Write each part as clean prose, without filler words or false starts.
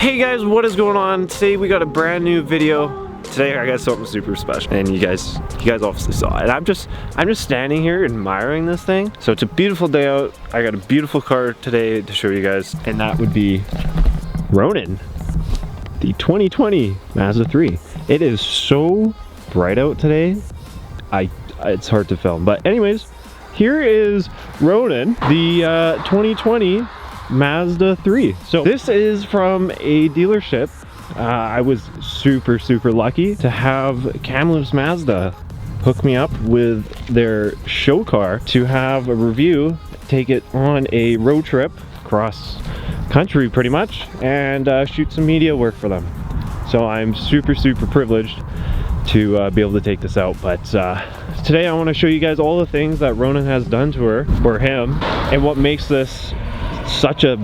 Hey guys, what is going on? Today we got a brand new video. Today I got something super special, and you guys obviously saw it. I'm just standing here admiring this thing. So it's a beautiful day out. I got a beautiful car today to show you guys, and that would be Ronin, the 2020 Mazda 3. It is so bright out today. It's hard to film, but anyways, here is Ronin, the 2020 Mazda 3. So this is from a dealership. I was super lucky to have Kamloops Mazda hook me up with their show car to have a review, take it on a road trip across country pretty much, and shoot some media work for them. So I'm super privileged to be able to take this out. But today I want to show you guys all the things that Ronin has done to her, or him, and what makes this such a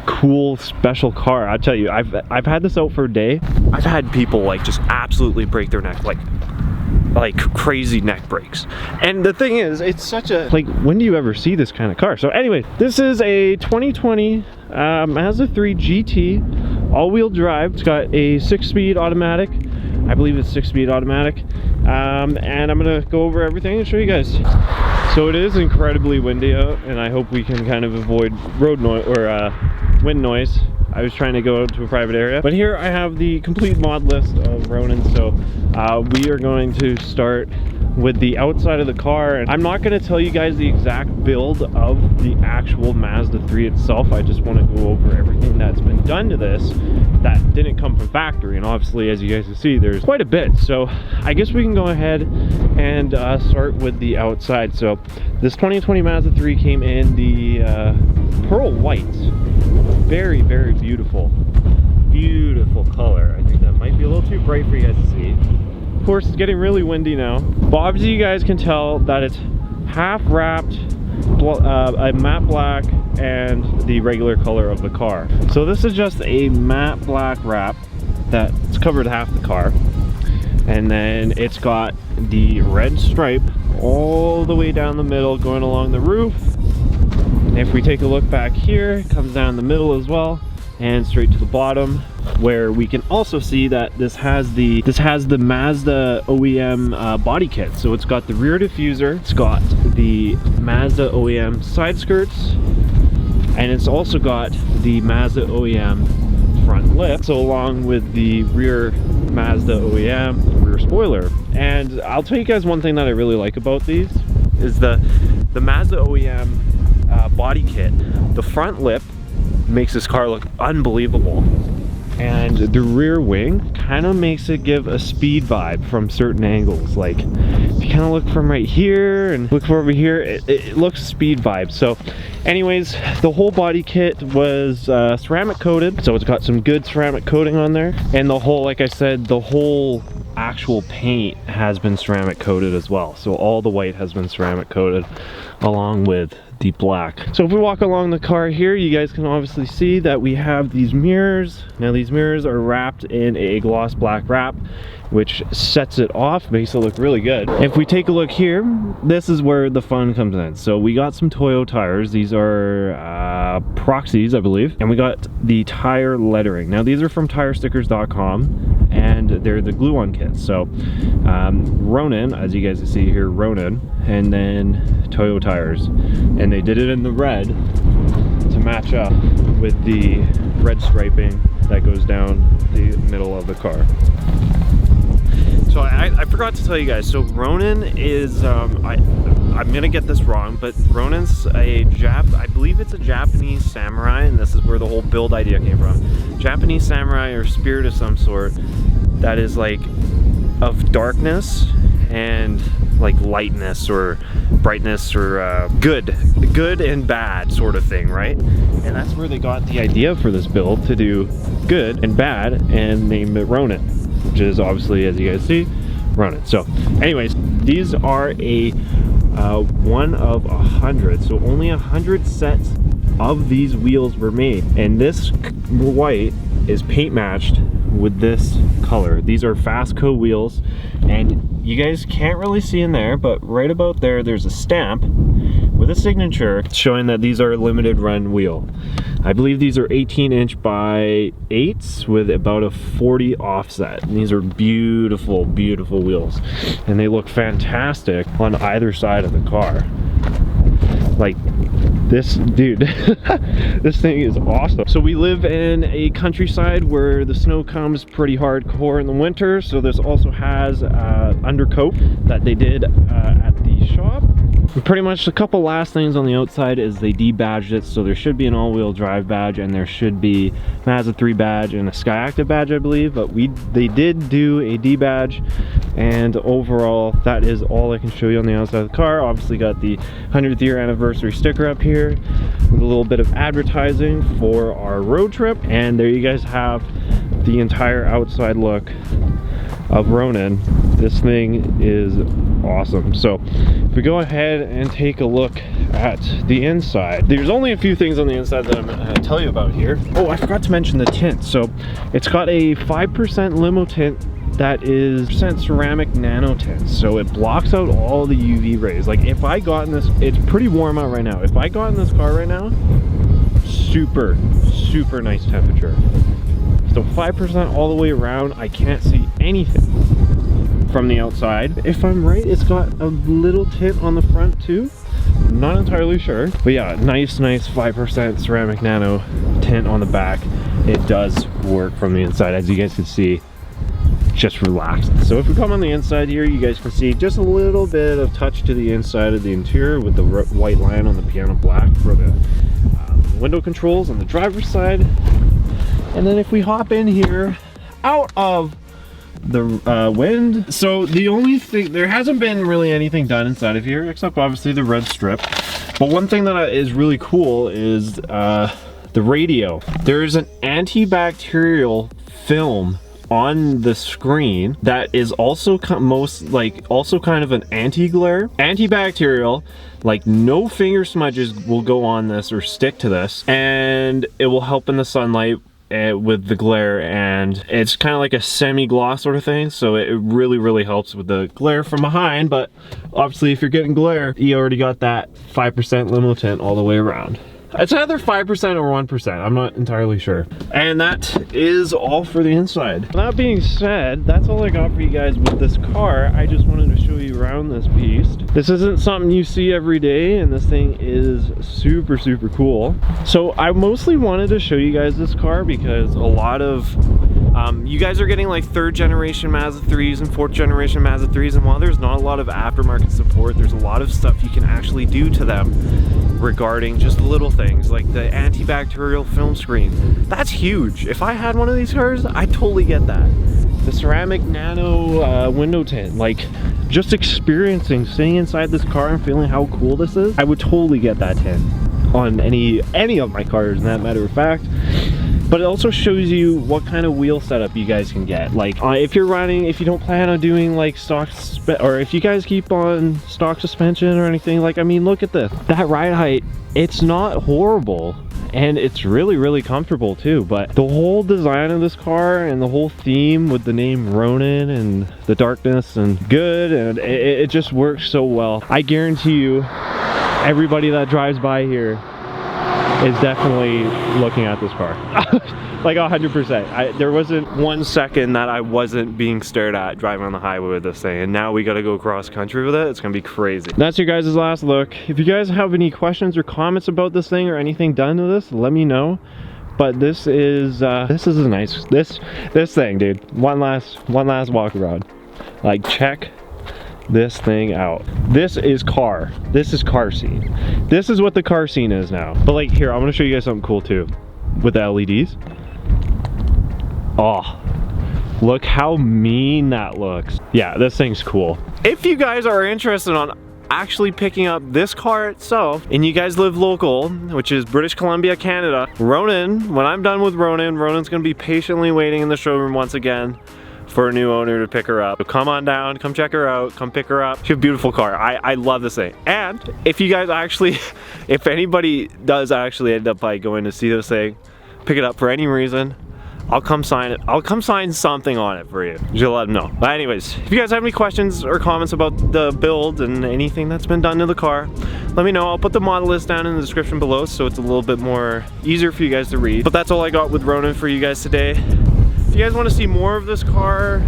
cool special car. I tell you, I've had this out for a day. I've had people like just absolutely break their neck, like crazy neck breaks. And the thing is, it's such a, like, when do you ever see this kind of car? So anyway, this is a 2020 Mazda 3 GT all-wheel drive. It's got a 6-speed automatic. I believe it's 6-speed automatic. And I'm gonna go over everything and show you guys. So it is incredibly windy out, and I hope we can kind of avoid road noise or wind noise. I was trying to go out to a private area, but here I have the complete mod list of Ronin. So we are going to start with the outside of the car, and I'm not going to tell you guys the exact build of the actual Mazda 3 itself. I just want to go over everything that's been done to this that didn't come from factory, and obviously, as you guys can see, there's quite a bit. So I guess we can go ahead and start with the outside. So this 2020 Mazda 3 came in the pearl white. Very beautiful color. I think that might be a little too bright for you guys to see. Of course, it's getting really windy now, but obviously you guys can tell that it's half wrapped, a matte black, and the regular color of the car. So this is just a matte black wrap that's covered half the car, and then it's got the red stripe all the way down the middle going along the roof. And if we take a look back here, it comes down the middle as well and straight to the bottom, where we can also see that this has the Mazda OEM body kit. So it's got the rear diffuser, it's got the Mazda OEM side skirts, and it's also got the Mazda OEM front lip, so along with the rear Mazda OEM rear spoiler. And I'll tell you guys one thing that I really like about these is the Mazda OEM body kit. The front lip makes this car look unbelievable, and the rear wing kind of makes it give a speed vibe from certain angles. Like if you kind of look from right here and look from over here, it looks speed vibe. So anyways, the whole body kit was ceramic coated, so it's got some good ceramic coating on there, and the whole, like I said, the whole actual paint has been ceramic coated as well. So all the white has been ceramic coated along with the black. So if we walk along the car here, you guys can obviously see that we have these mirrors. Now these mirrors are wrapped in a gloss black wrap, which sets it off, makes it look really good. If we take a look here, this is where the fun comes in. So we got some Toyo tires. These are Proxies, I believe, and we got the tire lettering. Now these are from TireStickers.com, and they're the glue-on kits. So Ronin, as you guys can see here, Ronin, and then Toyo tires, and they did it in the red to match up with the red striping that goes down the middle of the car. So I forgot to tell you guys, so Ronin is, I'm gonna get this wrong, but Ronin's I believe it's a Japanese samurai, and this is where the whole build idea came from. Japanese samurai or spirit of some sort that is like of darkness and like lightness or brightness or good and bad sort of thing, right? And that's where they got the idea for this build, to do good and bad, and name it Ronin, which is obviously, as you guys see, Ronin. So anyways, these are a 1 of 100, so only 100 sets of these wheels were made, and this white is paint matched with this color. These are Fastco wheels, and you guys can't really see in there, but right about there, there's a stamp with a signature showing that these are a limited run wheel. I believe these are 18" by 8s with about a 40 offset. And these are beautiful, beautiful wheels. And they look fantastic on either side of the car. Like, this, dude, this thing is awesome. So we live in a countryside where the snow comes pretty hardcore in the winter. So this also has undercoat that they did at the shop. And pretty much a couple last things on the outside is they debadged it, so there should be an all-wheel drive badge, and there should be Mazda 3 badge and a Skyactiv badge, I believe, but they did do a debadge, and overall that is all I can show you on the outside of the car. Obviously got the 100th year anniversary sticker up here with a little bit of advertising for our road trip, and there you guys have the entire outside look of Ronin. This thing is awesome. So if we go ahead and take a look at the inside, there's only a few things on the inside that I'm gonna tell you about here. Oh, I forgot to mention the tint. So it's got a 5% limo tint that is ceramic nano tint, so it blocks out all the UV rays. Like, if I got in this, it's pretty warm out right now. If I got in this car right now, super nice temperature. So 5% all the way around. I can't see anything from the outside. If I'm right, it's got a little tint on the front too. I'm not entirely sure, but yeah, nice 5% ceramic nano tint on the back. It does work from the inside, as you guys can see. Just relaxed. So if we come on the inside here, you guys can see just a little bit of touch to the inside of the interior with the white line on the piano black for the window controls on the driver's side. And then if we hop in here out of the wind, so the only thing, there hasn't been really anything done inside of here except obviously the red strip. But one thing that is really cool is the radio. There's an antibacterial film on the screen that is also also kind of an anti-glare. Antibacterial, like no finger smudges will go on this or stick to this, and it will help in the sunlight with the glare, and it's kind of like a semi-gloss sort of thing, so it really helps with the glare from behind. But obviously if you're getting glare, you already got that 5% limo tint all the way around. It's either 5% or 1%, I'm not entirely sure. And that is all for the inside. That being said, that's all I got for you guys with this car. I just wanted to show you around this beast. This isn't something you see every day, and this thing is super cool. So I mostly wanted to show you guys this car because a lot of you guys are getting like 3rd generation Mazda 3s and 4th generation Mazda 3s, and while there's not a lot of aftermarket support, there's a lot of stuff you can actually do to them regarding just little things like the antibacterial film screen. That's huge. If I had one of these cars, I totally get that. The ceramic nano window tint, like just experiencing sitting inside this car and feeling how cool this is, I would totally get that tint on any of my cars, in that matter of fact. But it also shows you what kind of wheel setup you guys can get. Like if you don't plan on doing like stock, or if you guys keep on stock suspension or anything, like, I mean, look at this. That ride height, it's not horrible. And it's really comfortable too. But the whole design of this car and the whole theme with the name Ronin and the darkness and good, and it just works so well. I guarantee you, everybody that drives by here is definitely looking at this car. Like 100%. There wasn't 1 second that I wasn't being stared at driving on the highway with this thing, and now we gotta go cross country with it. It's gonna be crazy. That's your guys' last look. If you guys have any questions or comments about this thing or anything done to this, let me know. But this is a nice, this thing, dude. One last walk around. Like, check this thing out. This is car scene. This is what the car scene is now. But like, here, I'm gonna show you guys something cool too with the LEDs. Oh, look how mean that looks. Yeah, this thing's cool. If you guys are interested on actually picking up this car itself, and you guys live local, which is British Columbia, Canada, Ronin, when I'm done with Ronan's gonna be patiently waiting in the showroom once again for a new owner to pick her up. So come on down, come check her out, come pick her up. She's a beautiful car. I love this thing. And if you guys actually, if anybody does actually end up by going to see this thing, pick it up for any reason, I'll come sign it. I'll come sign something on it for you. Just let them know. But anyways, if you guys have any questions or comments about the build and anything that's been done to the car, let me know. I'll put the model list down in the description below so it's a little bit more easier for you guys to read. But that's all I got with Ronin for you guys today. If you guys want to see more of this car,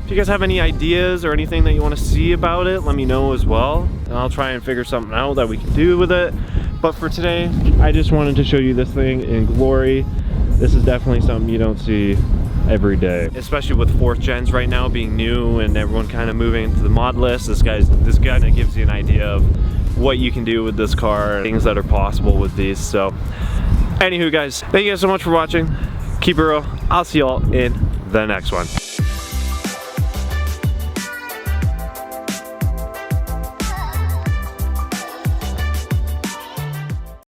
if you guys have any ideas or anything that you want to see about it, let me know as well. And I'll try and figure something out that we can do with it. But for today, I just wanted to show you this thing in glory. This is definitely something you don't see every day, especially with 4th gens right now being new and everyone kind of moving into the mod list. This kind of gives you an idea of what you can do with this car, things that are possible with these. So anywho guys, thank you guys so much for watching. Keep it real. I'll see y'all in the next one.